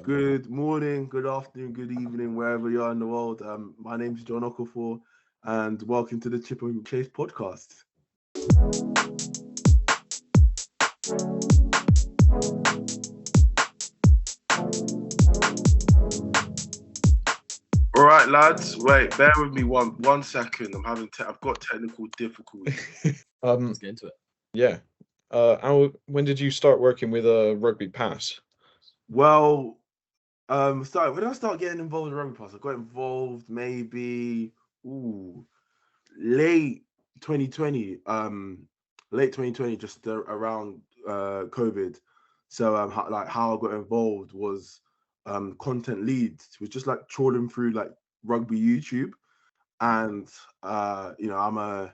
Good morning, good afternoon, good evening, wherever you are in the world. My name is John Okafor, and welcome to the Chip and Chase podcast. All right, lads. Wait, bear with me one second. I've got technical difficulties. Let's get into it. Yeah. When did you start working with Rugby Pass? Well, when did I start getting involved in rugby pass? I got involved maybe late 2020. Late 2020, just around COVID. So how I got involved was content leads. It was just like trawling through like rugby YouTube, and I'm a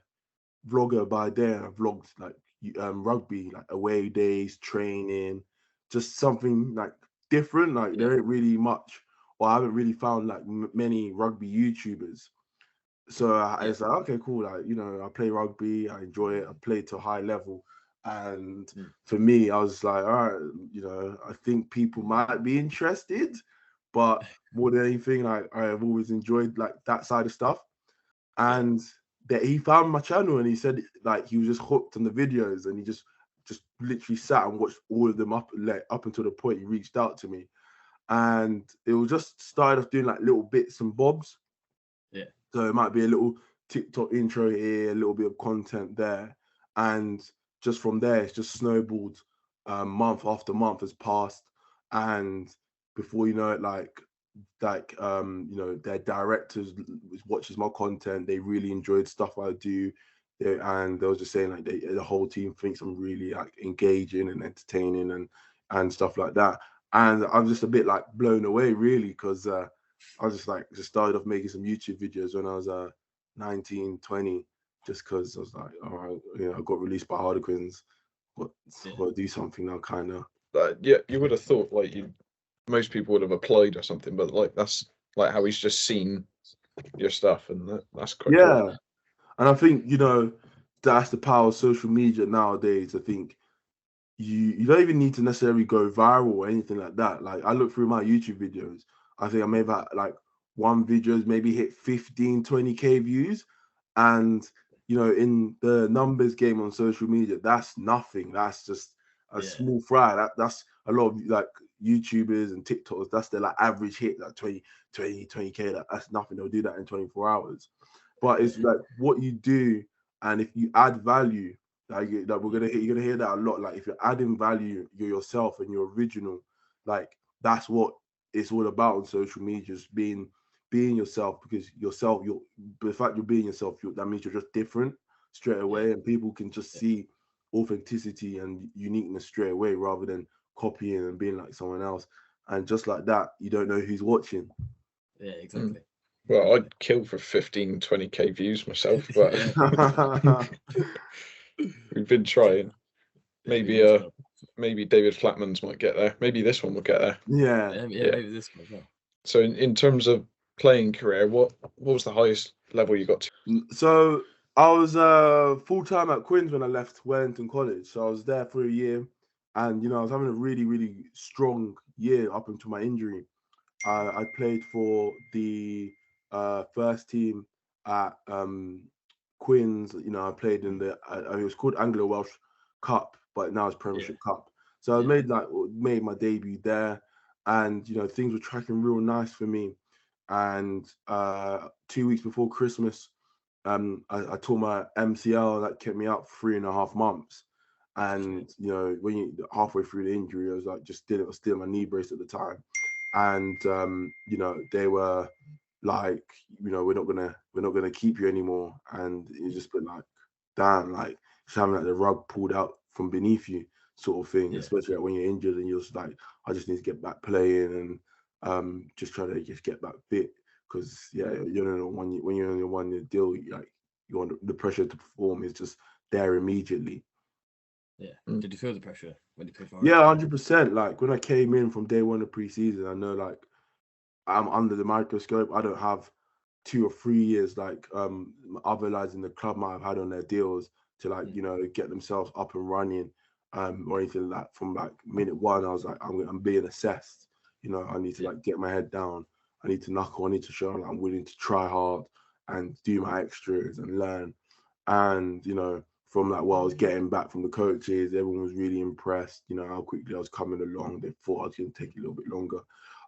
vlogger by day. And I vlogged like rugby, like away days, training, just something like different. Like there ain't really much, or I haven't really found like many rugby YouTubers. So it's like, okay, cool. Like, I play rugby, I enjoy it, I play to a high level. And for me, I was like, all right, I think people might be interested, but more than anything, like I've always enjoyed like that side of stuff. And that he found my channel and he said like he was just hooked on the videos, and he just literally sat and watched all of them up until the point he reached out to me. And it was just started off doing like little bits and bobs. Yeah. So it might be a little TikTok intro here, a little bit of content there. And just from there, it's just snowballed. Month after month has passed. And before you know it, their directors watches my content. They really enjoyed stuff I do. And they was just saying like the whole team thinks I'm really like engaging and entertaining and stuff like that. And I'm just a bit like blown away really, because I was just started off making some YouTube videos when I was 19, 20, just because I was like, all right, I got released by Harlequins, got to do something now, kind of. You would have thought like most people would have applied or something, but like that's like how he's just seen your stuff, and that's quite cool. And I think that's the power of social media nowadays. I think you don't even need to necessarily go viral or anything like that. Like I look through my YouTube videos, I think I may have had like one video's maybe hit 15, 20K views. And in the numbers game on social media, that's nothing. That's just a small fry. That's a lot of like YouTubers and TikTokers, that's their like average hit, like 20K. That's nothing. They'll do that in 24 hours. But it's like what you do, and if you add value, you're gonna hear that a lot. Like if you're adding value, you're yourself and you're original. Like that's what it's all about on social media, just being yourself, because the fact you're being yourself, that means you're just different straight away, and people can just see authenticity and uniqueness straight away rather than copying and being like someone else. And just like that, you don't know who's watching. Yeah, exactly. Well, I'd kill for 15, 20K views myself, but we've been trying. Maybe David Flatman's might get there. Maybe this one will get there. Yeah. Maybe this one as well. So in terms of playing career, what was the highest level you got to? So I was full time at Queen's when I left Wellington College. So I was there for a year, and I was having a really, really strong year up until my injury. I played for the first team at Queen's. I played in it was called Anglo Welsh Cup, but now it's Premiership Cup. So I made my debut there, and things were tracking real nice for me. And 2 weeks before Christmas, I tore my MCL, that kept me out for 3.5 months. And when you halfway through the injury, I was like I was still my knee brace at the time. And they were like, we're not gonna keep you anymore. And it's just been like, damn, like just having like the rug pulled out from beneath you, sort of thing. Especially like when you're injured and you're just like, I just need to get back playing and just try to just get back fit. Because when you're on your 1 year deal, you want the pressure to perform is just there immediately. Did you feel the pressure when you played for? 100%. Like when I came in from day one of preseason, I know like I'm under the microscope. I don't have 2 or 3 years like other lads in the club might have had on their deals to like get themselves up and running or anything like that. From like minute one, I was like, I'm being assessed. You know, I need to Yeah. like get my head down. I need to knuckle. I need to show like, I'm willing to try hard and do my extras and learn. And you know, from like what I was getting back from the coaches, everyone was really impressed. You know how quickly I was coming along. They thought I was going to take a little bit longer.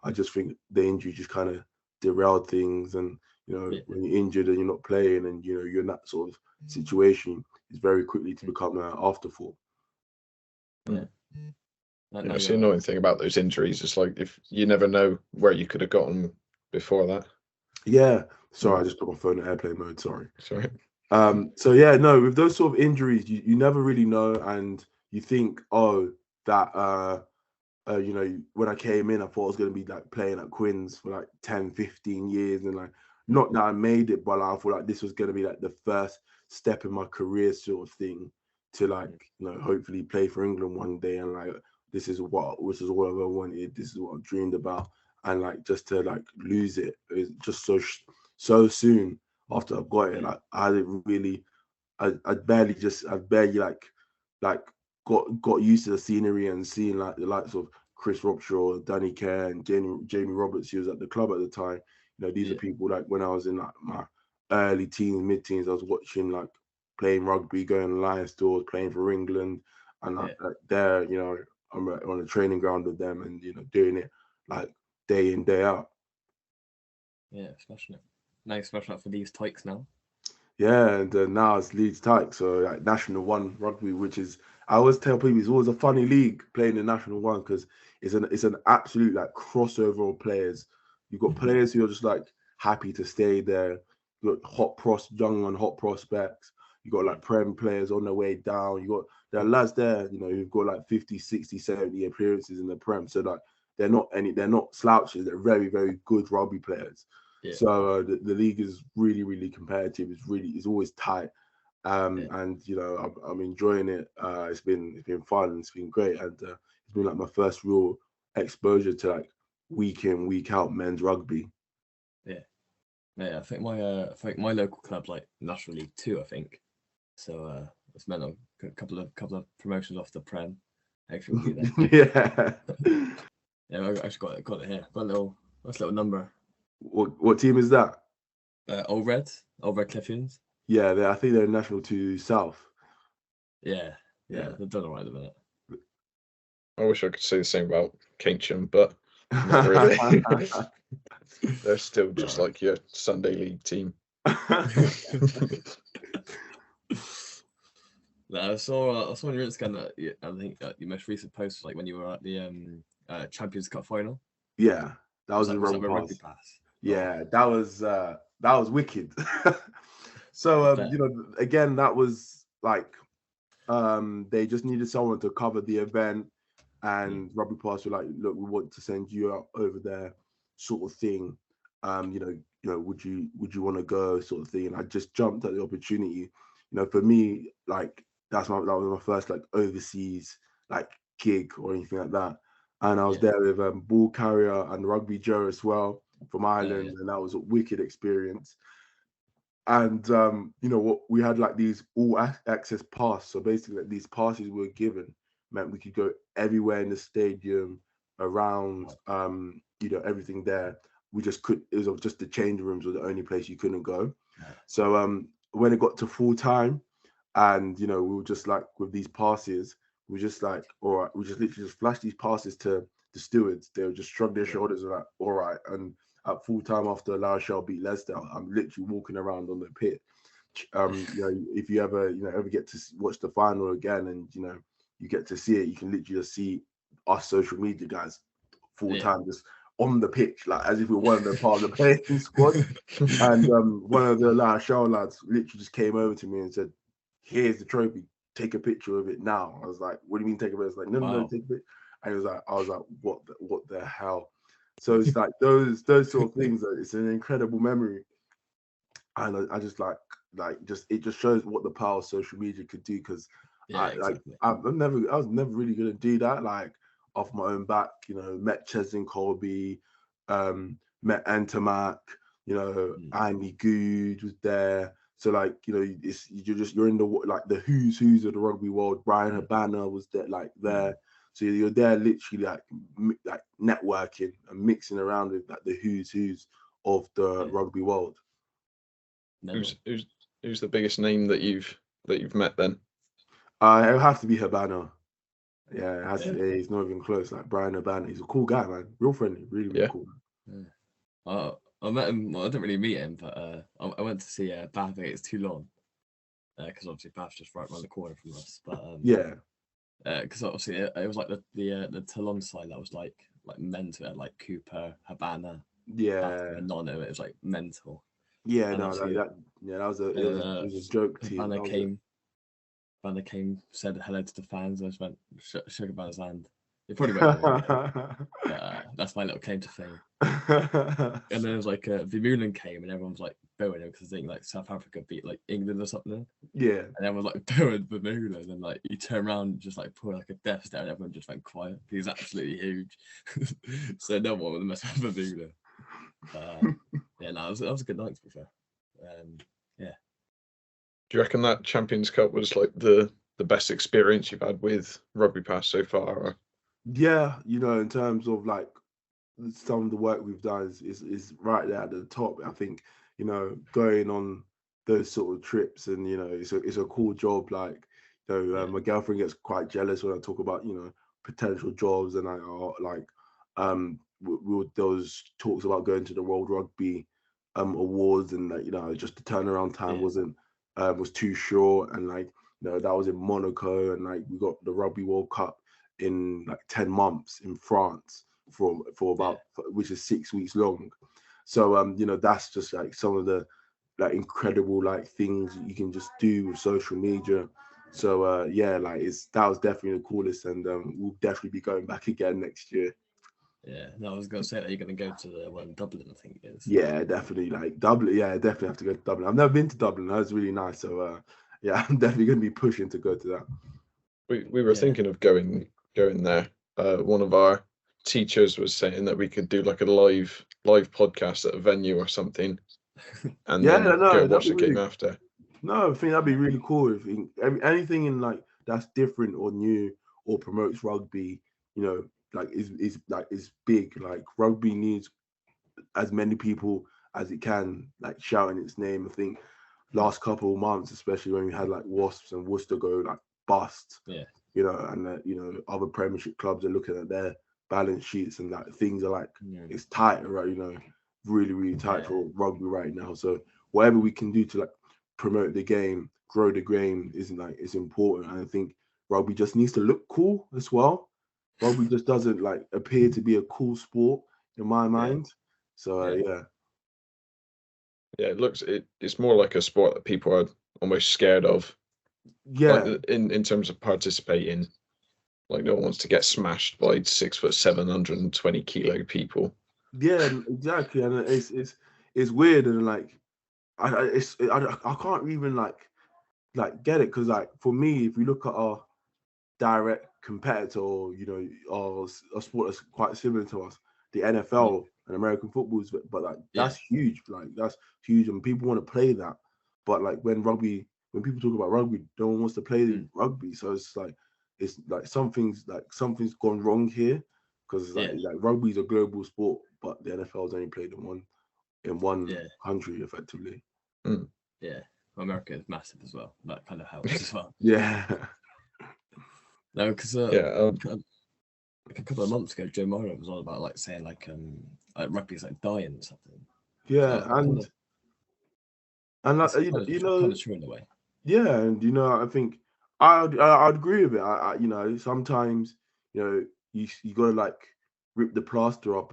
I just think the injury just kind of derailed things. And you know, Yeah. when you're injured and you're not playing, and you know you're in that sort of situation, it's very quickly to become an afterthought. Yeah. Yeah, Now it's the you're annoying thing about those injuries. It's like if you never know where you could have gotten before that. Yeah. Sorry, I just put my phone in airplane mode. Sorry. Sorry. So yeah, no, with those sort of injuries, you never really know, and you think, oh, that you know, when I came in, I thought I was gonna be like playing at Quins for like 10, 15 years, and like not that I made it, but like, I thought like this was gonna be like the first step in my career sort of thing to like, you know, hopefully play for England one day, and like this is what I wanted, this is what I dreamed about, and like just to like lose it is just so soon after I got it, like I didn't really, I barely like got used to the scenery and seeing like the likes of Chris Robshaw, Danny Kerr, and Jamie Roberts, who was at the club at the time. You know, these are people like when I was in like my early teens, mid-teens, I was watching like playing rugby, going to Lions stores, playing for England, and like there, you know, I'm on a training ground with them, and you know, doing it like day in, day out. Yeah, smashing it. Now you're smashing up for these tykes now. Yeah, and now it's Leeds Tyke, so like National One rugby, which is I always tell people it's always a funny league playing in National One because it's an absolute like crossover of players. You've got players who are just like happy to stay there. You got young and hot prospects. You got like Prem players on their way down. You got there are lads there, you know, who've got like 50, 60, 70 appearances in the Prem. So like they're not slouches. They're very, very good rugby players. Yeah. So the league is really, really competitive. It's always tight. And you know, I'm enjoying it. It's been fun. It's been great, and it's been like my first real exposure to like week in, week out men's rugby. Yeah, I think my local club like National League 2, I think. So it's meant a couple of promotions off the Prem. Hopefully we'll be there. Yeah. Yeah, I actually got it here. Got a nice little number. What team is that? Old Red Cliffians. Yeah, I think they're National 2 South. Yeah, they've done all right at the minute. I wish I could say the same about Keynsham, but not really. They're still just like your Sunday league team. I saw on your Instagram that I think your most recent post was like when you were at the Champions Cup final. Yeah, that was in Rugby Pass. Yeah, that was wicked. So you know, again, that was like they just needed someone to cover the event, and Rugby Pass were like, look, we want to send you out over there, sort of thing. You know, would you want to go, sort of thing? And I just jumped at the opportunity. You know, for me, like that was my first like overseas like gig or anything like that. And I was there with Ball Carrier and Rugby Joe as well from Ireland, and that was a wicked experience. And you know what, we had like these all access pass. So basically, like, these passes we were given meant we could go everywhere in the stadium, around you know, everything there. We just could. It was just the change rooms were the only place you couldn't go. So when it got to full time, and you know, we were just like with these passes, we just like, all right, we just literally just flashed these passes to the stewards. They would just shrug their shoulders and like, all right. And at full time after La Rochelle beat Leicester, I'm literally walking around on the pitch. You know, if you ever get to watch the final again, and you know, you get to see it, you can literally just see us social media guys full time just on the pitch, like as if we were one of the part of the playing squad. And one of the La Rochelle lads literally just came over to me and said, "Here's the trophy. Take a picture of it now." I was like, "What do you mean take a picture?" I was like, "No, take a picture." And I was like, what the hell? So it's like those sort of things. It's an incredible memory, and I just like it just shows what the power of social media could do. Because I was never really gonna do that like off my own back. You know, met Cheslin Colby, met Antomac. You know, Andy Good was there. So like, you know, you're in the like the who's of the rugby world. Brian Habana was there, like there. So you're there literally like networking and mixing around with like the who's of the rugby world. Who's the biggest name that you've met then? It'll have to be Habana. Yeah, it has to be. He's not even close. Like Brian Habana, he's a cool guy, man. Real friendly, really cool. I met him. Well, I didn't really meet him, but I went to see Bath against Toulon because obviously Bath's just right around the corner from us. But because obviously it was like the Toulon side that was like mental, like Cooper, Habana, and Nono. It was like mental. Yeah, and no, that was a joke team. Habana came, said hello to the fans, and I just went shook Habana's hand. It probably went wrong, but that's my little claim to fame. And then it was like Vermeulen came, and everyone was like booing him because I think like South Africa beat like England or something. Yeah. And everyone was like booing Vermeulen, and like he turned around and just like pulled like a death stare, and everyone just went quiet. He's absolutely huge, so no one would mess with Vermeulen. Yeah, no, that was a good night to be fair. Yeah. Do you reckon that Champions Cup was like the best experience you've had with Rugby Pass so far? Or? Yeah, in terms of like some of the work we've done is right there at the top. I think, going on those sort of trips and, it's a cool job. Like, my girlfriend gets quite jealous when I talk about, potential jobs, and those talks about going to the World Rugby Awards, and like, just the turnaround time was too short, and like, that was in Monaco, and like we got the Rugby World Cup in like 10 months in France for about which is 6 weeks long. So that's just like some of the like incredible like things you can just do with social media. So like that was definitely the coolest, and we'll definitely be going back again next year. Yeah, no, I was gonna say that you're gonna go to the one in Dublin, I think it is. Yeah, definitely. Like Dublin, definitely have to go to Dublin. I've never been to Dublin. That was really nice. So I'm definitely gonna be pushing to go to that. We were thinking of going there. One of our teachers was saying that we could do like a live podcast at a venue or something, and go watch the game after. No, I think that'd be really cool. If anything in like that's different or new or promotes rugby, like is big. Like rugby needs as many people as it can, like shouting its name. I think last couple of months, especially when we had like Wasps and Worcester go like bust. Yeah. And other Premiership clubs are looking at their balance sheets, and like things are like it's tight, right? Really, really tight for rugby right now. So whatever we can do to like promote the game, grow the game is important. And I think rugby just needs to look cool as well. Rugby just doesn't like appear to be a cool sport in my mind. So it's more like a sport that people are almost scared of. Yeah, like in terms of participating, like no one wants to get smashed by 6'7", 720 kilo people. Yeah, exactly, and it's weird, and like I can't even like get it, because like for me, if we look at our direct competitor, or our sport that's quite similar to us, the NFL and American football, but like that's huge, and people want to play that, but like when people talk about rugby, no one wants to play rugby. So it's like something's gone wrong here, because like rugby is a global sport, but the NFL's only played in one country effectively. Yeah, America is massive as well. That kind of helps as well. Yeah. No, because a couple of months ago, Joe Morrow was all about like saying like rugby's like dying or something. Yeah, and like kind of true in a way. Yeah, and I think I'd agree with it. I sometimes you gotta like rip the plaster off,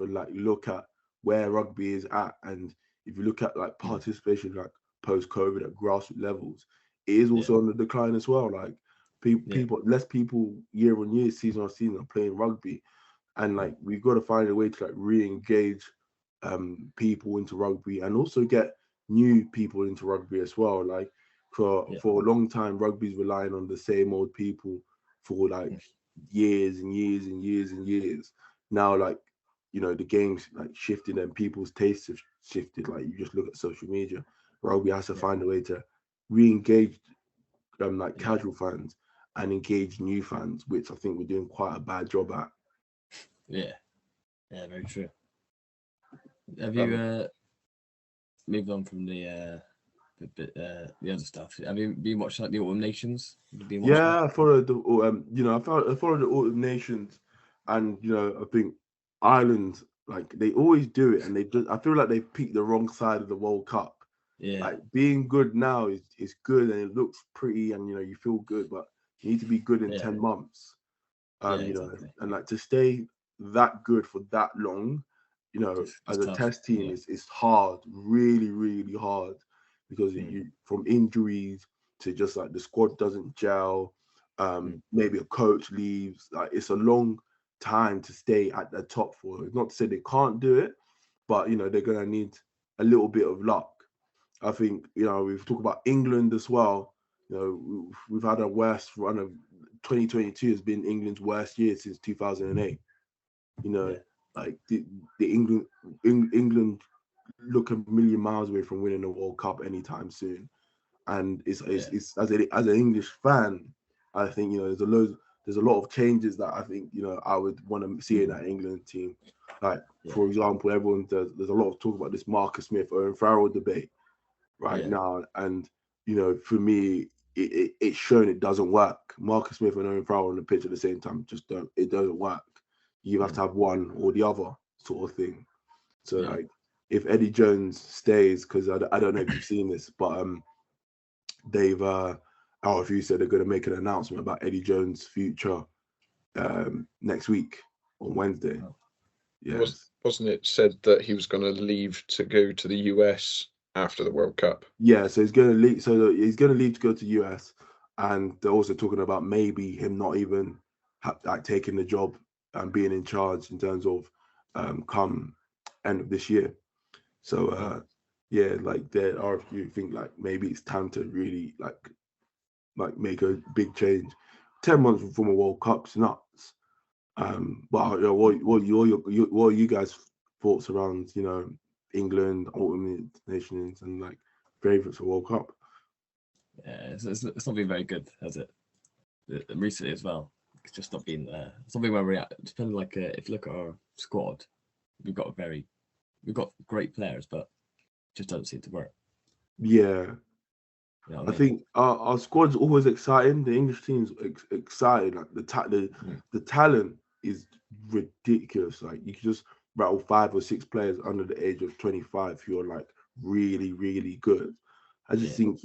and like look at where rugby is at. And if you look at like participation like post COVID at grassroots levels, it is also on the decline as well. Like less people year on year, season on season are playing rugby, and like we've got to find a way to like re-engage people into rugby, and also get new people into rugby as well. Like for a long time, rugby's relying on the same old people for like years and years and years and years. Now, like the game's like shifted, and people's tastes have shifted. Like you just look at social media, rugby has to find a way to re-engage like casual fans, and engage new fans, which I think we're doing quite a bad job at. Yeah, very true. Have you moved on from the other stuff? Have you been watching like the Autumn Nations? Yeah, I followed the I followed the Autumn Nations, and I think Ireland, like, they always do it, and I feel like they've picked the wrong side of the World Cup. Yeah, like being good now is good and it looks pretty, and you feel good, but you need to be good in 10 months. Exactly. And like to stay that good for that long, as a tough. test team is hard, really, really hard, because you from injuries to just like the squad doesn't gel, maybe a coach leaves, like it's a long time to stay at the top for. It's not to say they can't do it, but they're gonna need a little bit of luck. I think, we've talked about England as well. We've had a worst run of 2022 has been England's worst year since 2008. Like the England look a million miles away from winning the World Cup anytime soon. And it's as an English fan, I think there's a lot of changes that I think I would want to see in that England team. Like for example, there's a lot of talk about this Marcus Smith, Owen Farrell debate right now, and for me, it's shown it doesn't work. Marcus Smith and Owen Farrell on the pitch at the same time it doesn't work. You have to have one or the other sort of thing. So like if Eddie Jones stays, because I don't know if you've seen this, but they've if you said they're going to make an announcement about Eddie Jones' future next week on Wednesday. Yes. Wasn't it said that he was going to leave to go to the US after the World Cup? Yeah, so he's going to leave. So he's going to leave to go to US, and they're also talking about maybe him not even taking the job and being in charge in terms of come end of this year. So like there are a few think like maybe it's time to really like make a big change. 10 months from a World Cup's nuts. But what are you guys' thoughts around England, Autumn Nations, and like favourites for World Cup? Yeah, it's not been very good, has it? Recently as well. It's just not been there. Something where we're at. Depending, like if you look at our squad, we've got great players, but just don't seem to work. Yeah. I think our squad's always exciting. The English team's exciting. Like the talent is ridiculous. Like you can just rattle 5 or 6 players under the age of 25 who are like really, really good. I just think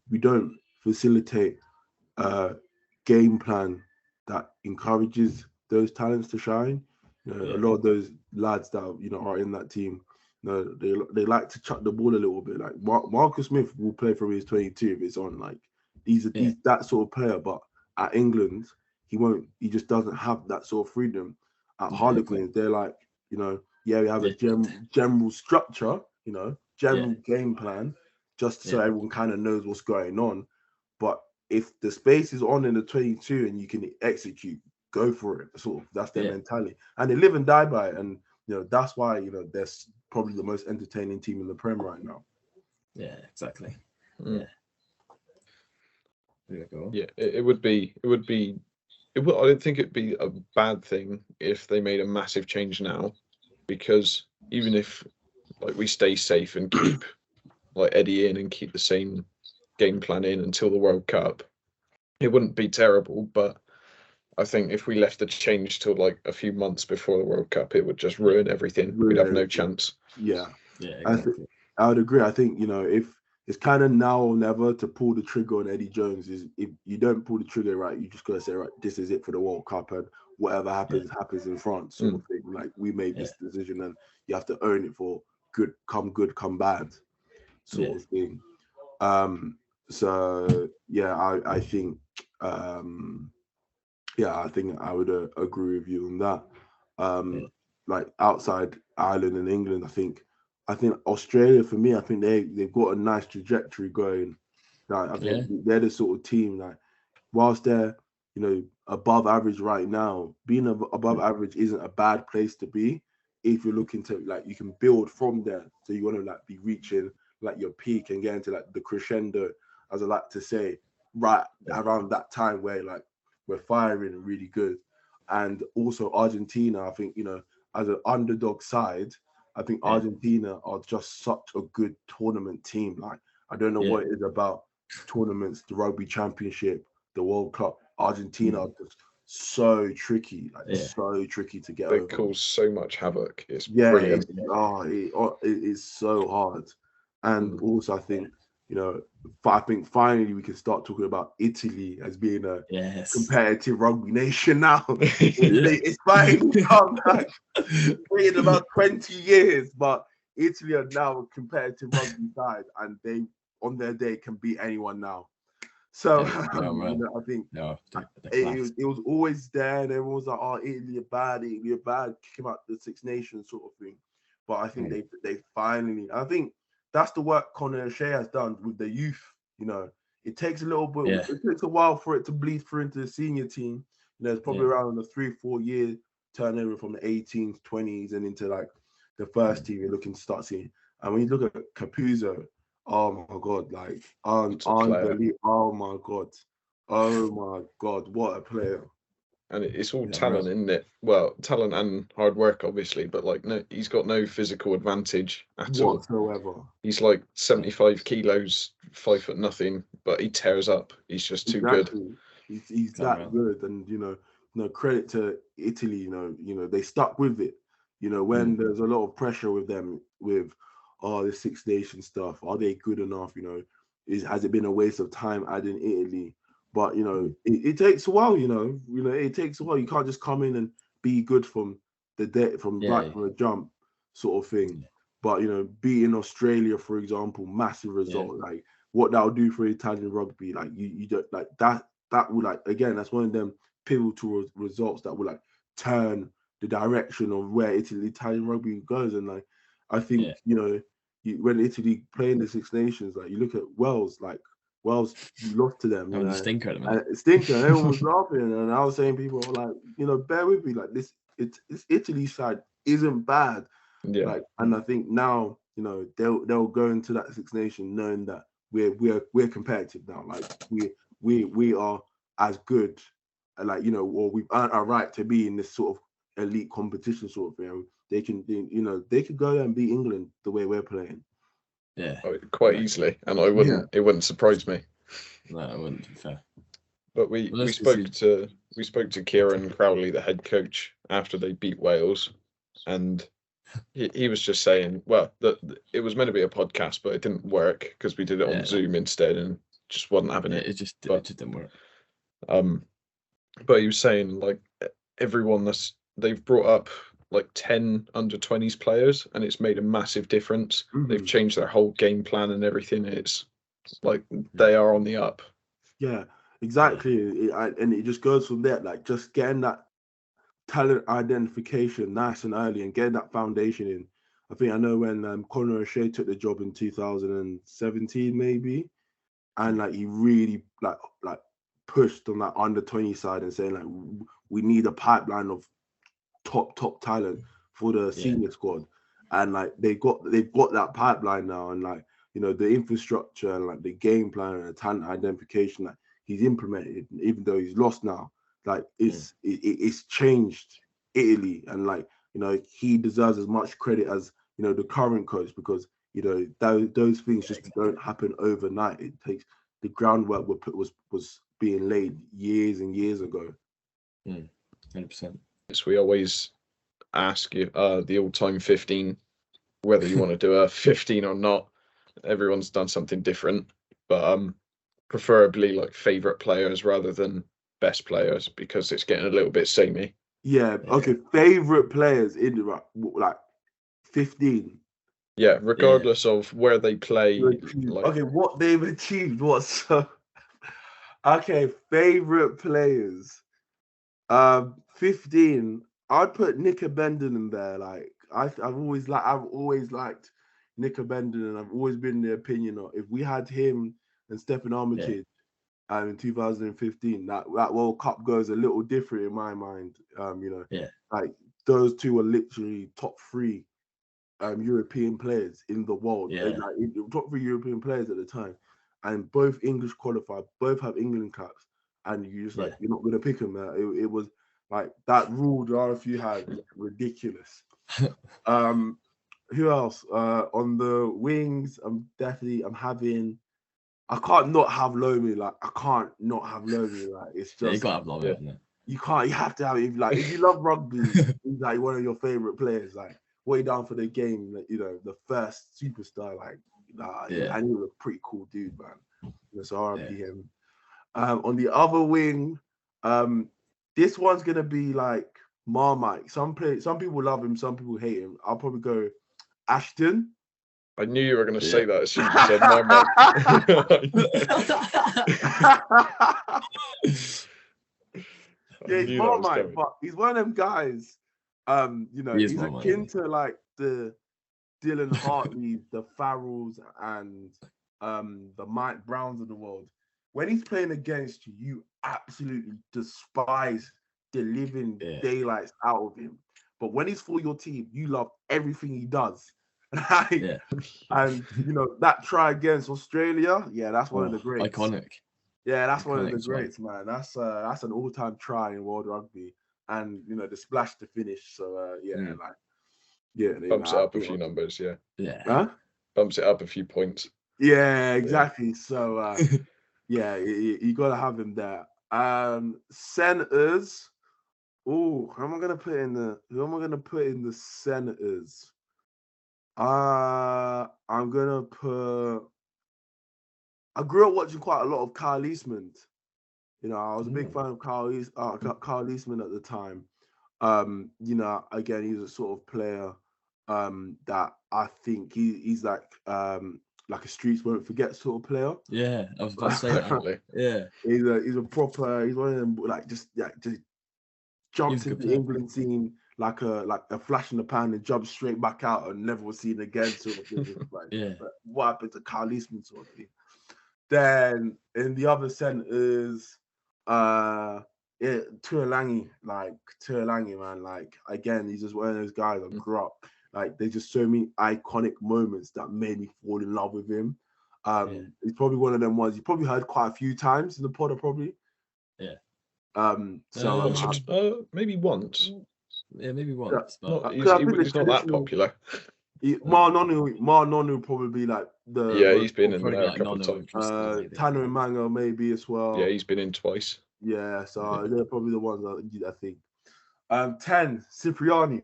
we don't facilitate a game plan that encourages those talents to shine. A lot of those lads that are in that team, they like to chuck the ball a little bit. Like Marcus Smith will play from his 22 if it's on. Like he's that sort of player, but at England he won't. He just doesn't have that sort of freedom. At Harlequins, they're like we have a general structure, general game plan, just so everyone kind of knows what's going on. But if the space is on in the 22 and you can execute, go for it. Sort of that's their mentality, and they live and die by it. And that's why they're probably the most entertaining team in the Prem right now. Yeah, exactly. Yeah, it would be. I don't think it'd be a bad thing if they made a massive change now, because even if like we stay safe and keep like Eddie in and keep the same game plan in until the World Cup, it wouldn't be terrible. But I think if we left the change till like a few months before the World Cup, it would just ruin everything. We'd have no chance. Yeah, exactly. I would agree. I think if it's kind of now or never to pull the trigger on Eddie Jones. Is if you don't pull the trigger right, you just gotta say right, this is it for the World Cup, and whatever happens in France, sort of thing. Like we made this decision, and you have to own it for good, come bad, sort of thing. So I think I think I would agree with you on that. Like outside Ireland and England, I think Australia, for me, I think they've got a nice trajectory going. Like, I think they're the sort of team that, whilst they're above average right now, being above average isn't a bad place to be if you're looking to like you can build from there. So you want to like be reaching like your peak and get into like the crescendo, as I like to say, right around that time where like we're firing and really good. And also Argentina, I think, as an underdog side, I think Argentina are just such a good tournament team. Like, I don't know what it is about tournaments, the Rugby Championship, the World Cup. Argentina are just so tricky, so tricky to get They over. cause so much havoc. It's brilliant. It is so hard. And also, I think, I think finally we can start talking about Italy as being a competitive rugby nation now. It's finally come back. It's waited about 20 years, but Italy are now a competitive rugby side, and they, on their day, can beat anyone now. So I think it was always there, and everyone was like, "Oh, Italy are bad, kick them out the Six Nations sort of thing." But I think they finally, I think that's the work Conor O'Shea has done with the youth. It takes a little bit, it takes a while for it to bleed through into the senior team. It's probably around a 3-4 year turnover from the 18s, 20s, and into like the first team you're looking to start seeing. And when you look at Capuzzo, oh my God, like unbelievable. Oh my God, what a player. And it's all talent, isn't it? Well, talent and hard work, obviously, but like, no, he's got no physical advantage at all whatsoever. He's like 75 kilos, 5'0", but he tears up. He's just too good. He's that good, and credit to Italy. They stuck with it. When there's a lot of pressure with them with the Six Nations stuff, are they good enough? Has it been a waste of time adding Italy? But it takes a while. It takes a while. You can't just come in and be good from the jump, sort of thing. But beating Australia, for example, massive result. Like what that'll do for Italian rugby. Like you don't like that. That will, like, again, that's one of them pivotal results that will like turn the direction of where Italian rugby goes. And like I think when Italy play in the Six Nations, like you look at Wales, you lost to them. Stinker at the minute. Stinker. And everyone was laughing, and I was saying, people were like, bear with me. Like this Italy side isn't bad. Yeah. Like, and I think now, they'll go into that Six Nations knowing that we're competitive now. Like we are as good, or we've earned our right to be in this sort of elite competition sort of thing. They could go there and beat England the way we're playing. Yeah, quite easily, and it wouldn't surprise me. No, it wouldn't be fair. But we spoke to Kieran Crowley, the head coach, after they beat Wales, and he was just saying, well, that it was meant to be a podcast, but it didn't work because we did it on Zoom instead, and just wasn't having it. It just didn't work. But he was saying, like, everyone they've brought up like 10 under-20s players, and it's made a massive difference. They've changed their whole game plan and everything. It's like they are on the up. Yeah, exactly. And it just goes from there, like just getting that talent identification nice and early and getting that foundation in. I know when Conor O'Shea took the job in 2017 maybe, and like he really like pushed on that under-20 side and saying like we need a pipeline of top talent for the senior squad, and like they've got that pipeline now, and like the infrastructure and like the game plan and the talent identification that he's implemented, even though he's lost now, like it's changed Italy, and like he deserves as much credit as the current coach, because those things just don't happen overnight. It takes the groundwork was being laid years and years ago. 100%. So we always ask you the all-time 15, whether you want to do a 15 or not. Everyone's done something different, but preferably like favorite players rather than best players, because it's getting a little bit samey. Yeah. Okay. Favorite players in like 15. Yeah, regardless of where they play. Okay, what they've achieved. Okay, favorite players. 15. I'd put Nick Abendon in there. Like I've always liked Nick Abendon, and I've always been in the opinion of, if we had him and Stephen Armitage in 2015, that World Cup goes a little different in my mind. Like those two are literally top 3 European players in the world. Like top 3 European players at the time, and both English qualified, both have England caps. and you just like you're not gonna pick him. It was like that rule the RFU had ridiculous. Who else? On the wings, I'm having. I can't not have Lomi. Like I can't not have Lomi. Like it's just you gotta have Lomi, isn't it? You can't. You have to have it. If you love rugby, he's like one of your favorite players. Like way down for the game. Like, you know, the first superstar. Like and he was a pretty cool dude, man. So RIP him. On the other wing, this one's gonna be like Marmite. Some people love him, some people hate him. I'll probably go Ashton. I knew you were going to say that as soon as you said Marmite. He's Marmite, but he's one of them guys. You know, he's akin to like the Dylan Hartleys, the Farrells, and the Mike Browns of the world. When he's playing against you, you absolutely despise the living daylights out of him. But when he's for your team, you love everything he does. And you know that try against Australia, that's one of the greats. Iconic. Yeah, that's one of the greats, man. That's an all-time try in world rugby, and you know the splash to finish. So bumps it up a few numbers. Bumps it up a few points. Yeah, exactly. So you gotta have him there. Centers. Oh, who am I gonna put in the centers? I'm gonna put. I grew up watching quite a lot of Kyle Eastman. You know, I was a big fan of Kyle Eastman at the time. You know, again, he's a sort of player that I think he's like a streets won't forget sort of player. Yeah, I was about to say that. Yeah, he's a proper. He's one of them just jumps into the England scene like a flash in the pan and jumps straight back out and never was seen again sort of thing. But what happened to Kyle Eastman sort of thing? Then in the other centers, Tuolangi, man. Like again, he's just one of those guys I grew up. Like there's just so many iconic moments that made me fall in love with him. He's probably one of them ones you probably heard quite a few times in the pod, probably. Maybe once. Yeah, maybe once. But he's not that popular. Mar Nonu probably like he's been in there a couple of times. Tanner and Mango maybe as well. Yeah, he's been in twice. Yeah, so they're probably the ones I think. 10 Cipriani,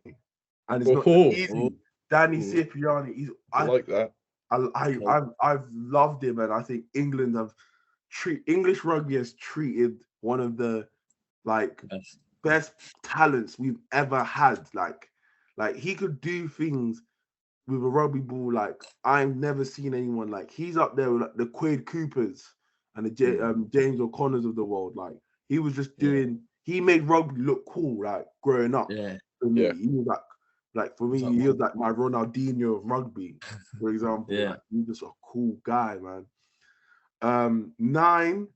and it's not easy. Danny Cipriani. I like that. I've loved him, and I think England English rugby has treated one of the best talents we've ever had. Like he could do things with a rugby ball like I've never seen anyone. Like he's up there with like the Quade Coopers and the James O'Connors of the world. Like he was just doing. He made rugby look cool. Like growing up, for me, he was like for me, he was like my Ronaldinho of rugby, for example. Like, he's just a cool guy, man. 9.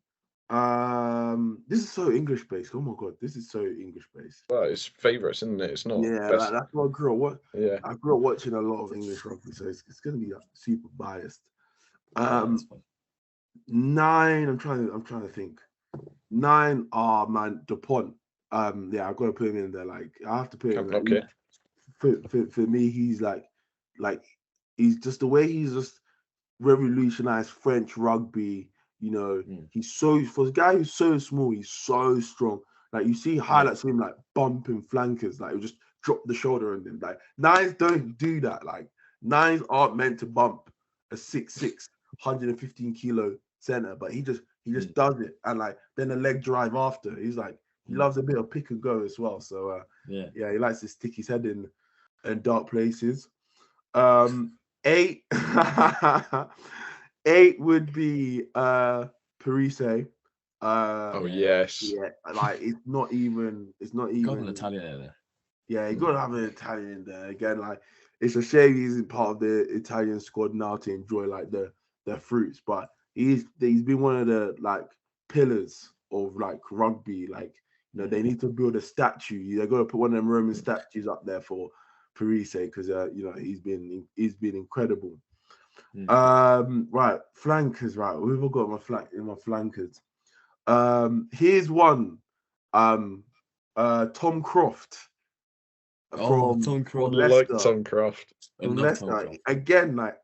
This is so English based. Oh my god, this is so English based. Well, it's favourites, isn't it? It's not. Yeah, that's what I grew up. I grew up watching a lot of English rugby, so it's gonna be super biased. 9. I'm trying to think. 9. Man, DuPont. I've got to put him in there. Like I have to put him. Okay. For me, he's like he's just the way he's just revolutionized French rugby. You know, he's so for a guy who's so small, he's so strong. Like you see highlights of him like bumping flankers, like he'll just drop the shoulder and then like 9s don't do that. Like 9s aren't meant to bump a 6'6", 115 kilo center, but he just does it and like then a leg drive after. He's like he loves a bit of pick and go as well. So he likes to stick his head in dark places. 8. 8 would be Parise. Yes. Yeah, like it's not even. Got an Italian in there. Yeah, you gotta have an Italian in there again. Like it's a shame he isn't part of the Italian squad now to enjoy like the fruits, but he's been one of the like pillars of like rugby. Like you know they need to build a statue. They're gonna put one of them Roman statues up there for Parise because you know he's been incredible. Right, flankers. Right, we've all got my flankers. Here's one. Tom Croft from Tom Croft. Leicester. Like Tom Croft. From Leicester. Again, like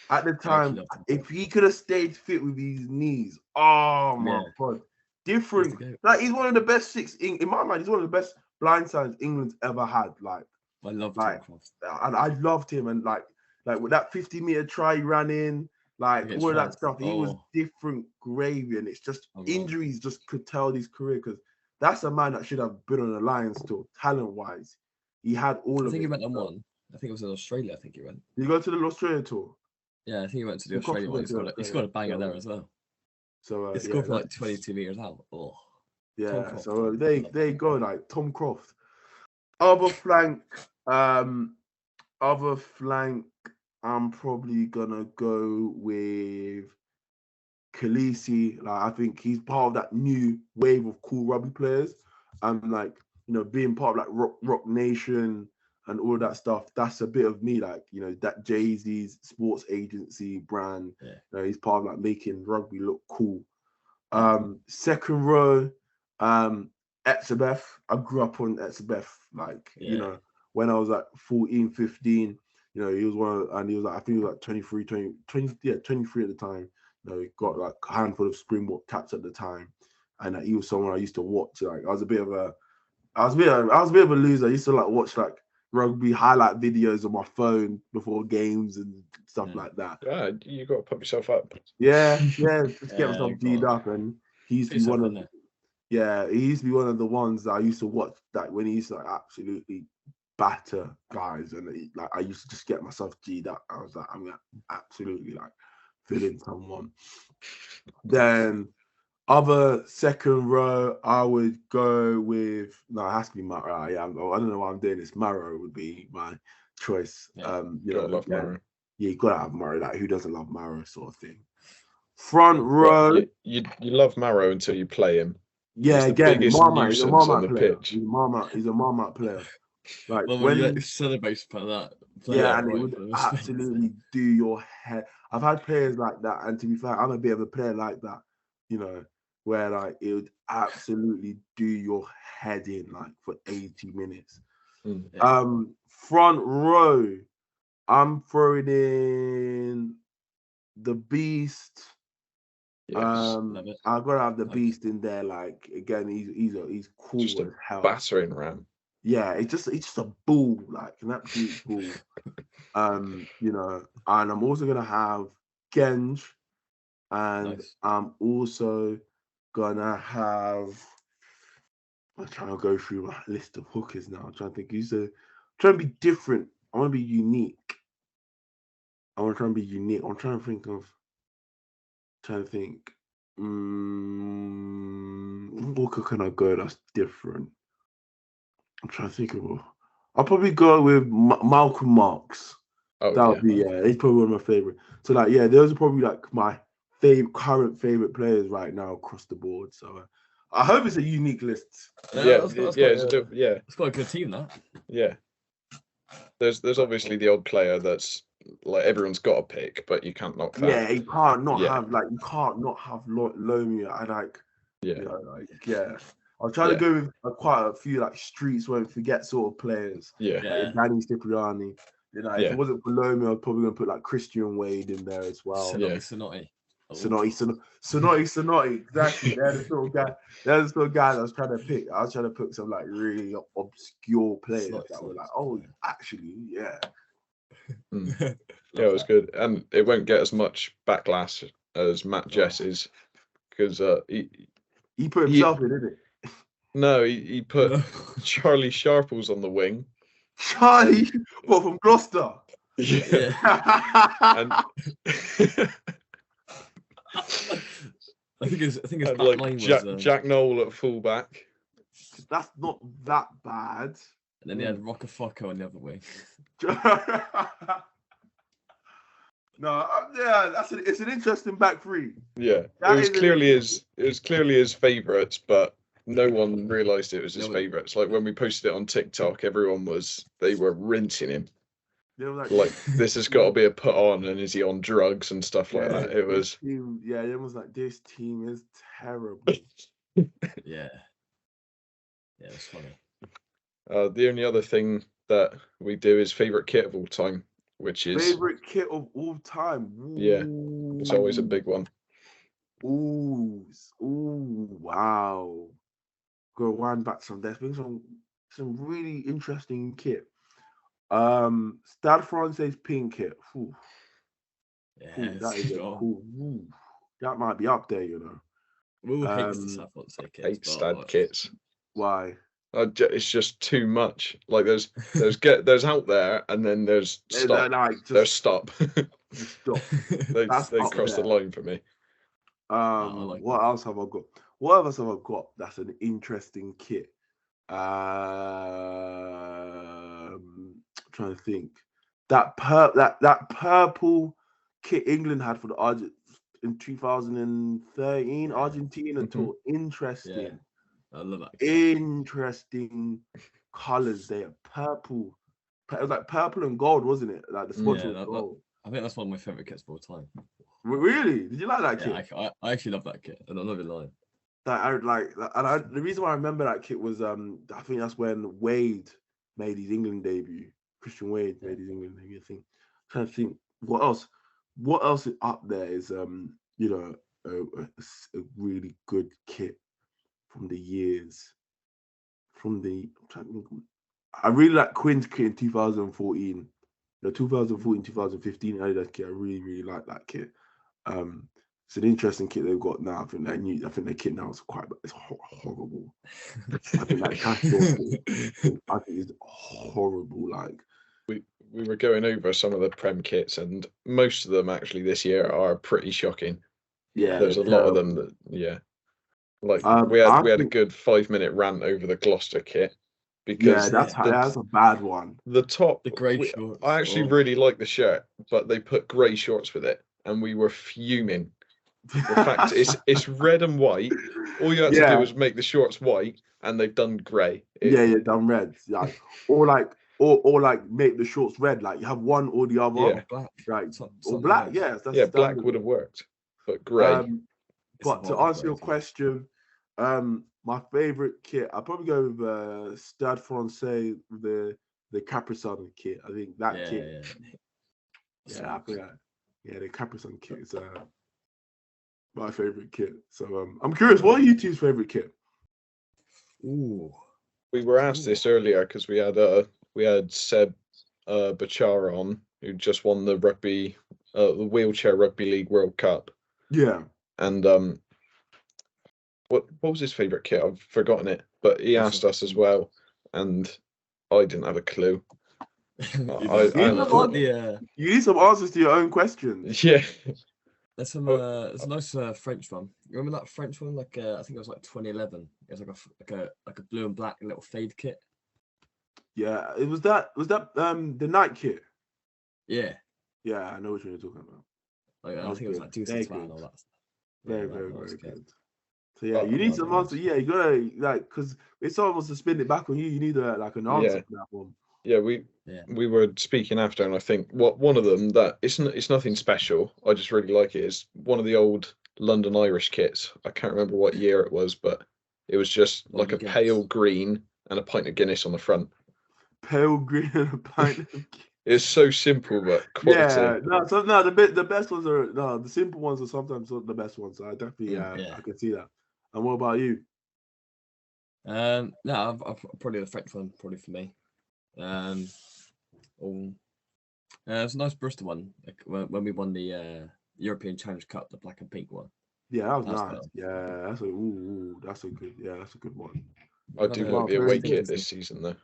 at the time, if he could have stayed fit with his knees, oh my god, different. Like he's one of the best six in my mind. He's one of the best blind sides England's ever had. Like I love Tom Croft, and I loved him. And like with that 50-meter try he ran in, like all of that stuff, he was different gravy. And it's just injuries just could tell his career, because that's a man that should have been on the Lions tour, talent-wise. He had all of it. I think he went on one. I think it was in Australia. I think he went. Did you go to the Australia tour? Yeah, I think he went to the Australia one. He scored a banger there as well. So he scored from like 22 meters out. Oh, yeah. So there you go. Like Tom Croft. Other flank. I'm probably gonna go with Khaleesi. Like I think he's part of that new wave of cool rugby players. And like, you know, being part of like Rock Nation and all that stuff, that's a bit of me. Like, you know, that Jay-Z's sports agency brand. Yeah. You know, he's part of like making rugby look cool. Second row, Etzebeth. I grew up on Etzebeth. Like, you know, when I was like 14, 15, you know, he was one of, and he was like, I think he was like 23 at the time. You know, he got like a handful of Springbok caps at the time. And he was someone I used to watch. Like I was a bit of a loser. I used to like watch like rugby highlight videos on my phone before games and stuff like that. Yeah, you got to pump yourself up. Yeah, just get myself G'd up. And he used to be one of the ones that I used to watch, like when he used to like absolutely batter guys, and like I used to just get myself G'd up. I was like, I'm gonna absolutely like fill in someone. Then other second row, I would go with it has to be Maro. Yeah, I don't know why I'm doing this. Maro would be my choice. You know, love Maro. Yeah, you gotta have Maro. Like, who doesn't love Maro, sort of thing. Front row. Well, you love Maro until you play him. Yeah, he's the biggest nuisance on the pitch. He's a Marmite player. Like when you celebrate for that. And it would absolutely do your head. I've had players like that, and to be fair, I'm a bit of a player like that. You know, where like it would absolutely do your head in like for 80 minutes. Front row, I'm throwing in the Beast. Yes, I've got to have the Beast in there. Like again, he's cool just as a hell. Battering ram. Yeah, it's just a bull, like an absolute bull. You know, and I'm also gonna have Genge, and I'm also gonna have. I'm trying to go through my list of hookers now. I'm trying to think. Trying to be different. I want to be unique. I'm trying to think. Hooker can I go that's different? I'm trying to think of. I'll probably go with Malcolm Marks. He's probably one of my favorite. So like, those are probably like my current favorite players right now across the board. So I hope it's a unique list. It's quite a good team, that. Yeah. There's obviously the odd player that's like everyone's got a pick, but you can't knock that. Yeah, you can't not have Lomia. I like. Yeah. You know, I'll try to go with quite a few like streets where we forget sort of players. Yeah. Like Danny Cipriani. You know, if it wasn't for Lomi, I was probably gonna put like Christian Wade in there as well. Sonotti. Exactly. They're the sort of guy. They're the sort of guys I was trying to pick. I was trying to put some like really obscure players that were like, actually, yeah. Yeah, it was good, and it won't get as much backlash as Matt Jess's because he put himself in, didn't it? No, he put Charlie Sharples on the wing. Charlie, what, from Gloucester? Yeah. And I think his back like line was Jack Noel at fullback. That's not that bad. And then he had Okafor on the other wing. No, it's an interesting back three. Yeah, it was clearly his favourites, but no one realised it was his favourites. Like when we posted it on TikTok, they were rinsing him. like this has got to be a put on, and is he on drugs and stuff like that? It was it was like this team is terrible. Yeah, that's funny. The only other thing that we do is favorite kit of all time, which is favorite kit of all time. Yeah, it's always a big one. Ooh, wow. Go wind back some. There's been some really interesting kit. Stade Francais pink kit. Ooh. Yeah, that is cool. Ooh, that might be up there, you know. Who hates the Stade Francais kits? Hate Stade kits. Why? It's just too much. Like there's out there, and then there's stop. There's stop. Stop. they cross the line for me. What else have I got? What else have I got? That's an interesting kit. Trying to think. That purple kit England had for the in 2013 Argentina tour. Interesting. Yeah. I love that. Interesting colors. They are purple. It was like purple and gold, wasn't it? Like the spots were gold. I think that's one of my favorite kits of all time. Really? Did you like that kit? I actually love that kit. I'm not even lying. The reason why I remember that kit was I think that's when Wade made his England debut. Christian Wade made his England debut. I think. I'm trying to think what else. What else is up there is a really good kit from the years. I really like Quinn's kit in 2014. 2014, 2015 Adidas kit. I really, really like that kit. It's an interesting kit they've got now. I think their kit now is it's horrible. I think it's horrible. Like we were going over some of the Prem kits, and most of them actually this year are pretty shocking. Yeah, there's a lot of them that Like we had a good 5-minute rant over the Gloucester kit because that's a bad one. The top, the grey shorts. I actually really like the shirt, but they put grey shorts with it, and we were fuming. The fact it's red and white. All you had to do was make the shorts white, and they've done grey. You've done red, or make the shorts red. Like you have one or the other. Yeah, black. Right, or black. Yes, black would have worked, but grey. But to answer your question, my favorite kit, I'll probably go with Stade Francais, the Capri-Sun kit. I think that kit. Yeah, I think the Capri-Sun kit is my favorite kit. So I'm curious, what are you two's favorite kit? Ooh, we were asked this earlier because we had Seb Bachara on, who just won the wheelchair rugby league World Cup. Yeah. And what was his favorite kit? I've forgotten it, but he asked us as well, and I didn't have a clue. You need some answers to your own questions. Yeah. There's some. There's a nice French one. You remember that French one? Like I think it was like 2011. It was like a blue and black little fade kit. Yeah, it was that. Was that the night kit? Yeah. Yeah, I know what you're talking about. Like, I think it was like 2012 and all that. Very good. So yeah, you need some answer. Yeah, you gotta because if someone wants to spin it back on you, you need an answer for that one. Yeah, we were speaking after, and I think one of them that it's nothing special. I just really like it. Is one of the old London Irish kits. I can't remember what year it was, but it was just like a pale green and a pint of Guinness on the front. Pale green and a pint of Guinness. It's so simple, but quality. Yeah, the best ones are the simple ones are sometimes the best ones. So I definitely I can see that. And what about you? No, I've probably the French one, probably for me. It's a nice Bristol one, like when we won the European Challenge Cup, the black and pink one. Yeah, that was nice. Cool. Yeah, that's a good one. I do like the away kit this season though.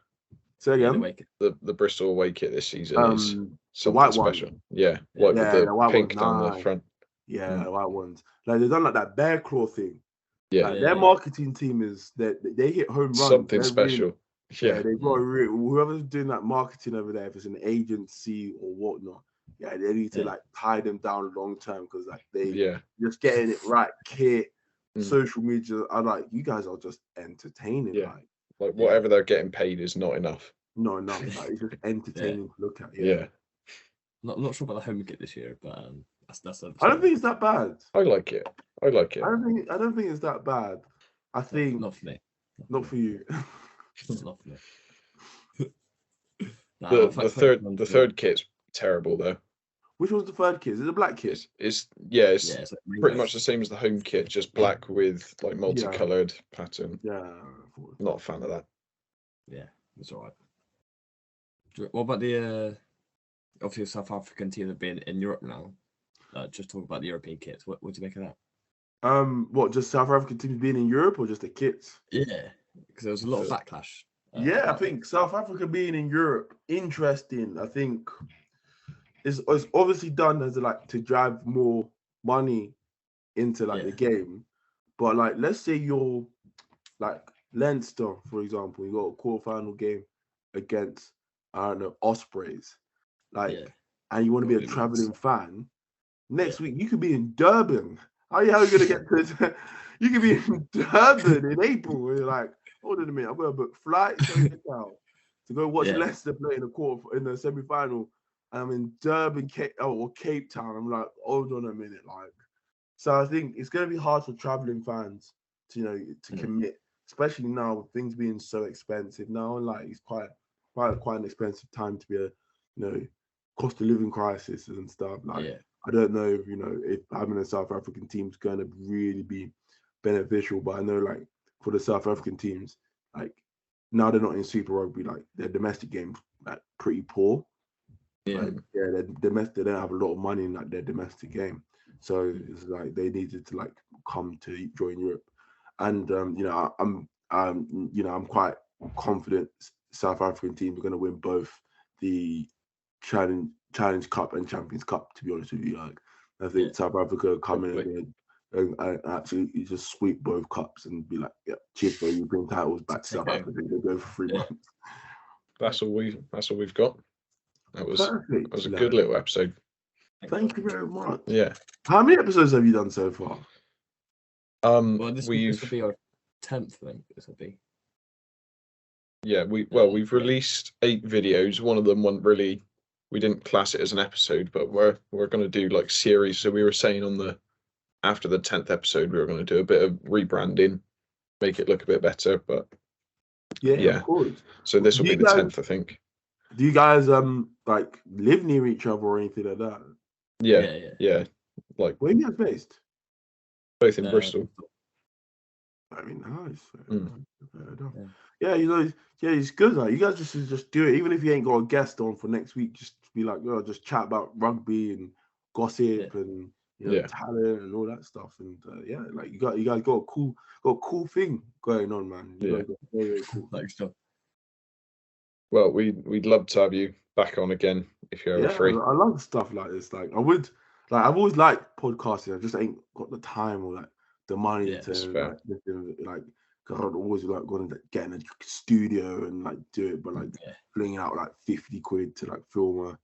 Say again. The Bristol away kit this season is something white special. One. Yeah, white with the pink down the front. Yeah, the white ones. Like they've done like that bear claw thing. Yeah, their marketing team is that they hit home runs. Something special. Really, they've got whoever's doing that marketing over there, if it's an agency or whatnot, they need to tie them down long term because they just getting it right. Kit, social media are like, you guys are just entertaining. Like whatever they're getting paid is not enough. Not enough. Like, it's just entertaining to look at. Yeah. Not sure about the home kit this year, but that's. I don't think it's that bad. I like it. I don't think it's that bad. I think not for me. Not for you. Not for me. The third kit's terrible though. Which was the third kit? Is it the black kit? It's like pretty much the same as the home kit, just black with like multicolored pattern. Yeah. Not a fan of that. Yeah, it's alright. What about the obviously South African team that have been in Europe now? Just talk about the European kits. What do you make of that? What, just South African teams being in Europe or just the kits? Yeah, because there was a lot of backlash. I think South Africa being in Europe, interesting. I think it's obviously done as to drive more money into the game. But let's say you're Leinster, for example, you got a quarterfinal game against Ospreys, and you want to be a traveling fan. Next week you could be in Durban. How are you going to get to? You could be in Durban in April. Where you're like, hold on a minute, I'm going to book flights to go watch Leicester play in the semi-final, and I'm in Durban or Cape Town. I'm like, hold on a minute, So I think it's going to be hard for traveling fans to commit, especially now with things being so expensive now. It's quite an expensive time to be a cost of living crisis and stuff. I don't know if having a South African team is going to really be beneficial, but I know for the South African teams, now they're not in Super Rugby, their domestic games pretty poor. They're domestic. They don't have a lot of money in their domestic game, so it's they needed to come to join Europe, and I'm quite confident South African teams are going to win both the Challenge Cup and Champions Cup. To be honest with you, I think South Africa come in and absolutely just sweep both cups and be cheers for you, bring titles back to South Africa. They go for 3 months. That's all we've got. That was a good little episode. Thank you very much. Yeah. How many episodes have you done so far? Well, this will be our 10th, I think. This will be. Yeah, we've released 8 videos. One of them we didn't class it as an episode, but we're going to do series. So we were saying after the 10th episode, we were going to do a bit of rebranding, make it look a bit better. But yeah. Of course. So this will be the 10th, I think. Do you guys live near each other or anything like that? Yeah. Where are you guys based? Both in Bristol. I mean, nice. It's good. You guys just do it. Even if you ain't got a guest on for next week, just be just chat about rugby and gossip and talent and all that stuff. And you guys got a cool thing going on, man. You guys got very, very cool. Thanks, John. Well, we'd love to have you back on again if you're ever free. I love stuff like this. I've always liked podcasting. I just ain't got the time or the money to because I'd always going to get in a studio and do it, but flinging out 50 quid to film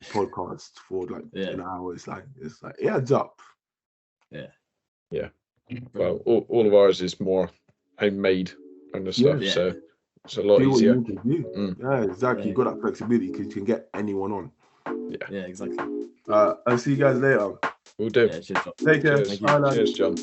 a podcast for an hour. It's it adds up. Yeah. Well, all of ours is more homemade kind of stuff, so it's a lot easier. Yeah, exactly. You've got that flexibility because you can get anyone on. Yeah, exactly. I'll see you guys later. We'll do. Yeah, cheers, John. Take care. Cheers. Cheers, John.